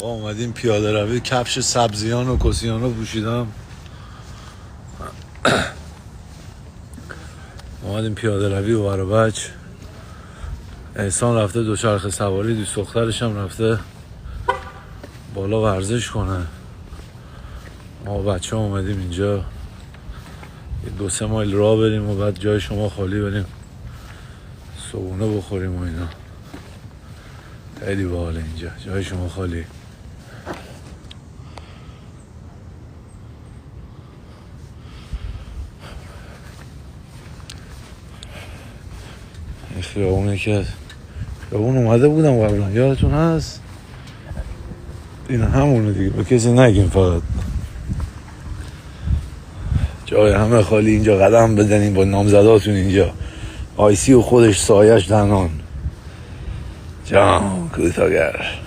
آقا اومدیم پیاده روی، کفش سبزیان و کسیان رو پوشیدم. اومدیم پیاده روی و برا بچ. احسان رفته دوچرخه سواری، دوست دخترش هم رفته بالا ورزش کنه. ما بچه ها اومدیم اینجا 2-3 مایل راه بریم و بعد جای شما خالی بریم صبحونه بخوریم و اینا. خیلی باحاله اینجا، جای شما خالی. این خیابونه که خیابون اومده بودم قبلا، یادتون هست؟ این همونه دیگه، به کسی نگیم، فقط جای همه خالی. اینجا قدم بزنیم با نامزداتون. اینجا آیسی و خودش سایش دنان جام کوتاگر.